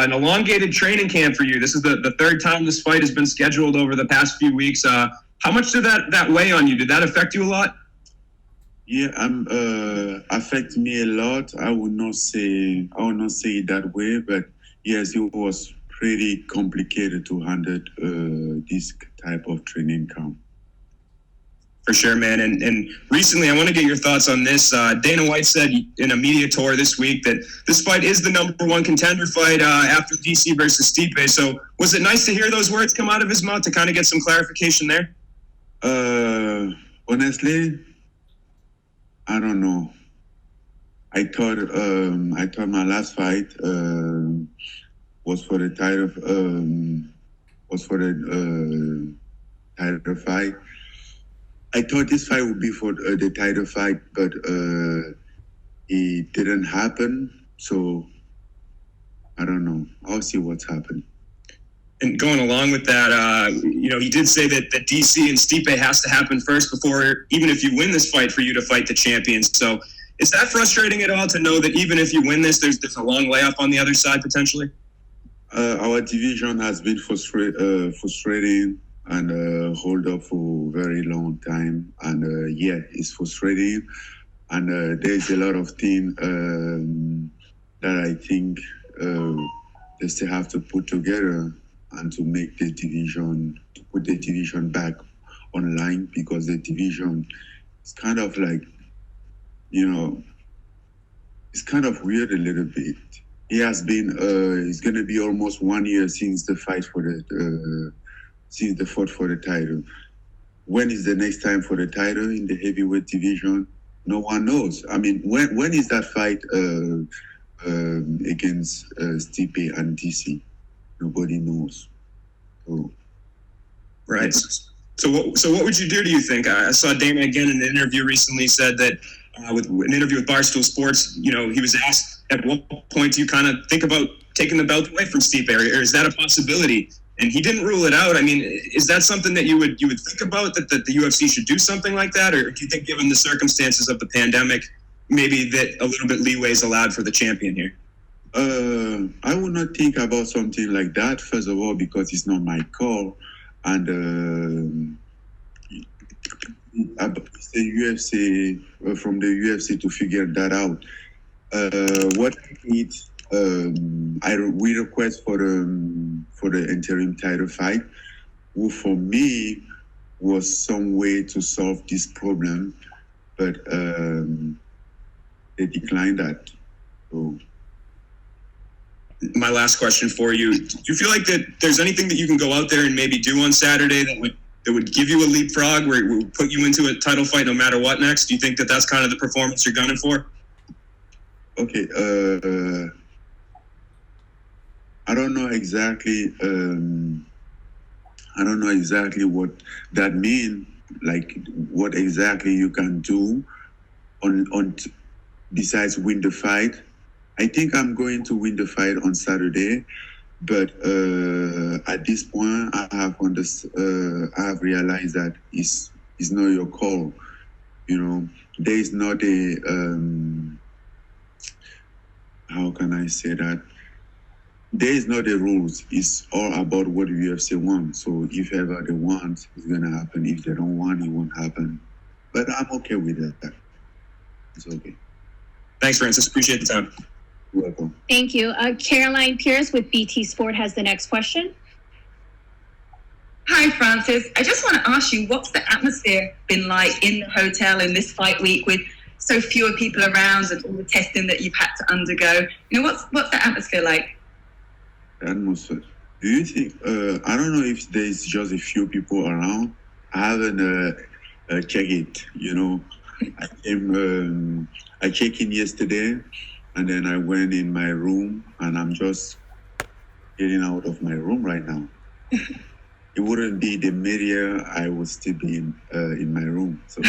an elongated training camp for you. This is the third time this fight has been scheduled over the past few weeks. How much did that weigh on you? Did that affect you a lot? Yeah, affect me a lot. I would not say it that way, but yes, it was pretty complicated to handle this type of training camp. For sure, man. And recently, I want to get your thoughts on this. Dana White said in a media tour this week that this fight is the number one contender fight after DC versus Stipe. So was it nice to hear those words come out of his mouth to kind of get some clarification there? Honestly, I don't know. I thought my last fight was for the title title fight. I thought this fight would be for the title fight, but it didn't happen. So I don't know. I'll see what's happened. And going along with that, he did say that DC and Stipe has to happen first before, even if you win this fight, for you to fight the champions. So is that frustrating at all to know that even if you win this, there's a long layoff on the other side potentially? Our division has been frustrating and hold up for a very long time. And it's frustrating. And there's a lot of things that I think they still have to put together and to make the division, to put the division back online, because the division is kind of like, it's kind of weird a little bit. It has been, it's going to be almost 1 year since the fight for since the fight for the title. When is the next time for the title in the heavyweight division? No one knows. I mean, when is that fight against Stipe and DC? Nobody knows. So, right. So what would you do you think? I saw Dana again in an interview recently said that with an interview with Barstool Sports, he was asked at what point do you kind of think about taking the belt away from Stipe, or is that a possibility? And he didn't rule it out. I mean, is that something that you would think about, that the UFC should do something like that? Or do you think, given the circumstances of the pandemic, maybe that a little bit leeway is allowed for the champion here? I would not think about something like that, first of all, because it's not my call. And it's the UFC, from the UFC to figure that out. What I need, we request for the interim title fight, who for me was some way to solve this problem, but they declined that. So. My last question for you: do you feel like that there's anything that you can go out there and maybe do on Saturday that would give you a leapfrog, where it would put you into a title fight no matter what next? Do you think that that's kind of the performance you're gunning for? Okay. I don't know exactly. I don't know exactly what that means. Like what exactly you can do on besides win the fight. I think I'm going to win the fight on Saturday, but at this point, I have realized that it's not your call. There is not a how can I say that? There is not the rules. It's all about what the UFC wants. So if ever they want, it's gonna happen. If they don't want, it won't happen. But I'm okay with that. It's okay. Thanks, Francis. Appreciate the time. You're welcome. Thank you. Caroline Pierce with BT Sport has the next question. Hi, Francis. I just want to ask you, what's the atmosphere been like in the hotel in this fight week with so fewer people around and all the testing that you've had to undergo? What's the atmosphere like? Atmosphere. Do you think? I don't know if there's just a few people around. I haven't checked it. I checked in yesterday, and then I went in my room, and I'm just getting out of my room right now. It wouldn't be the media, I would still be in my room. So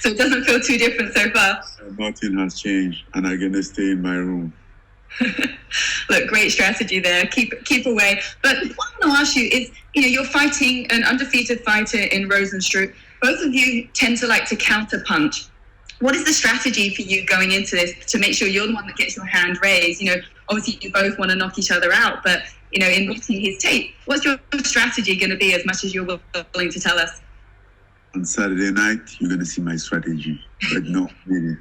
it doesn't feel too different so far? Nothing has changed, and I'm going to stay in my room. Look, great strategy there. Keep away. But what I want to ask you is, you're fighting an undefeated fighter in Rosenstruck. Both of you tend to like to counter punch. What is the strategy for you going into this to make sure you're the one that gets your hand raised? You know, obviously you both want to knock each other out, but, you know, in watching his tape, what's your strategy going to be as much as you're willing to tell us? On Saturday night, you're going to see my strategy, but no, really.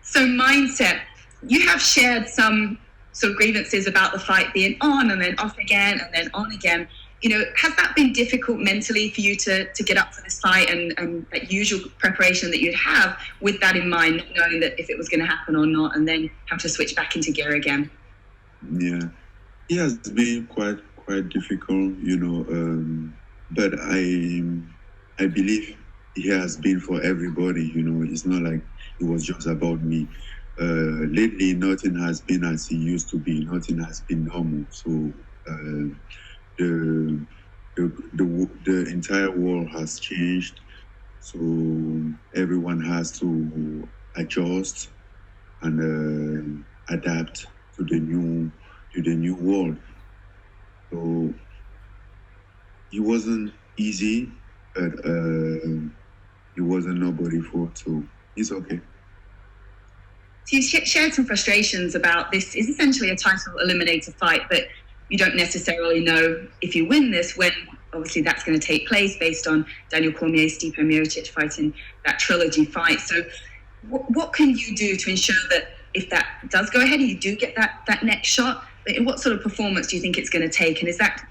So mindset, you have shared some sort of grievances about the fight being on and then off again and then on again. You know, has that been difficult mentally for you to get up for this fight and that usual preparation that you'd have with that in mind, not knowing that if it was going to happen or not, and then have to switch back into gear again? Yeah, it has been quite difficult, you know, but I believe it has been for everybody, you know. It's not like it was just about me. Lately, nothing has been as it used to be. Nothing has been normal. So the entire world has changed. So everyone has to adjust and adapt to the new world. So it wasn't easy, but it wasn't nobody's fault. So it's okay. So you shared some frustrations about this is essentially a title eliminator fight, but you don't necessarily know if you win this when obviously that's going to take place based on Daniel Cormier, Stipe Miocic fighting that trilogy fight. So what can you do to ensure that if that does go ahead and you do get that next shot, what sort of performance do you think it's going to take? And is that a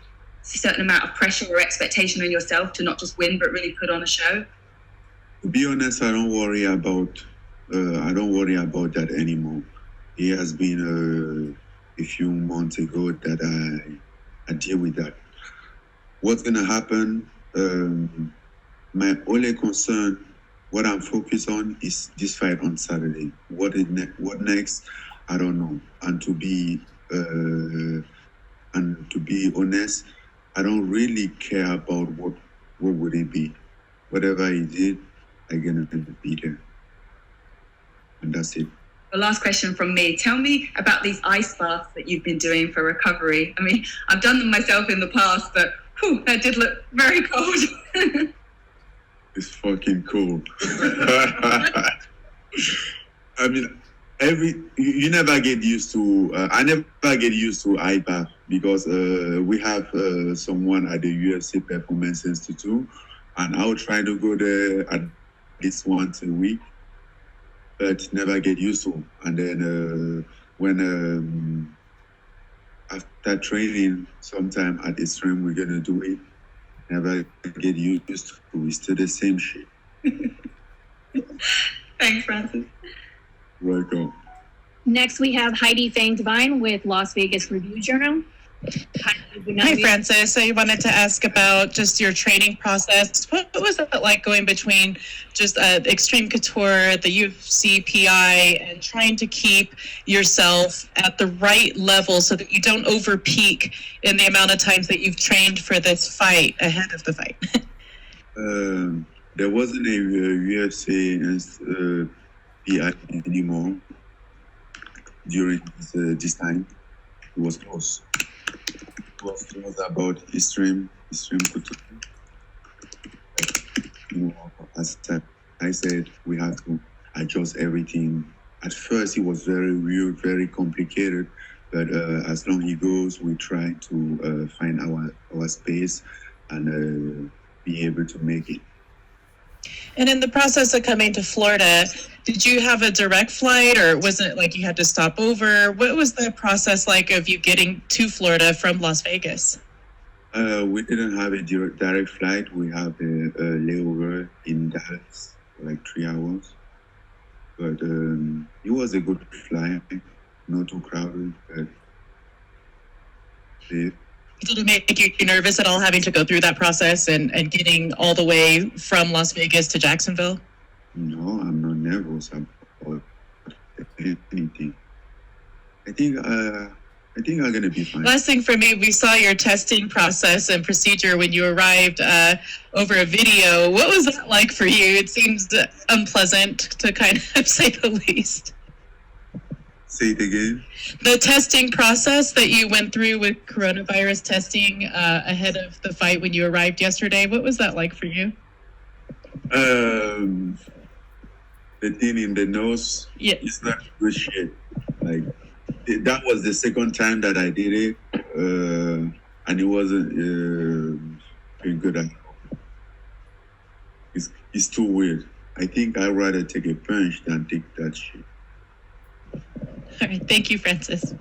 certain amount of pressure or expectation on yourself to not just win, but really put on a show? To be honest, I don't worry about that anymore. It has been a few months ago that I deal with that. What's gonna happen? My only concern, what I'm focused on, is this fight on Saturday. What next? I don't know. And to be honest, I don't really care about what would it be. Whatever I did, I'm gonna be there. And that's it. The last question from me. Tell me about these ice baths that you've been doing for recovery. I mean, I've done them myself in the past, but that did look very cold. It's fucking cold. I mean, you never get used to. I never get used to ice bath because we have someone at the UFC Performance Institute, and I'll try to go there at least once a week. But never get used to. And then when after training, sometime at the stream, we're gonna do it. Never get used to. It's still the same shit. Thanks, Francis. Welcome. Next, we have Heidi Fang Devine with Las Vegas Review-Journal. Hi, Francis. I wanted to ask about just your training process. What was it like going between just Extreme Couture, the UFC PI, and trying to keep yourself at the right level so that you don't over-peak in the amount of times that you've trained for this fight ahead of the fight? There wasn't a UFC PI anymore during this time. It was close. It was about Extreme Couture. You know, as I said, we have to adjust everything. At first, it was very weird, very complicated. But as long as it goes, we try to find our space and be able to make it. And in the process of coming to Florida, did you have a direct flight, or was it like you had to stop over? What was the process like of you getting to Florida from Las Vegas? We didn't have a direct flight. We have a layover in Dallas for like 3 hours. But it was a good flight, not too crowded. But safe. Did it make you nervous at all having to go through that process and getting all the way from Las Vegas to Jacksonville? No, I'm not nervous about anything. I think I'm gonna be fine. Last thing for me, we saw your testing process and procedure when you arrived over a video. What was that like for you? It seems unpleasant, to kind of say the least. Say it again. The testing process that you went through with coronavirus testing ahead of the fight when you arrived yesterday, what was that like for you? The thing in the nose, Yeah. it's not good shit. Like, that was the second time that I did it, and it wasn't good at all. It's too weird. I think I'd rather take a punch than take that shit. All right. Thank you, Francis.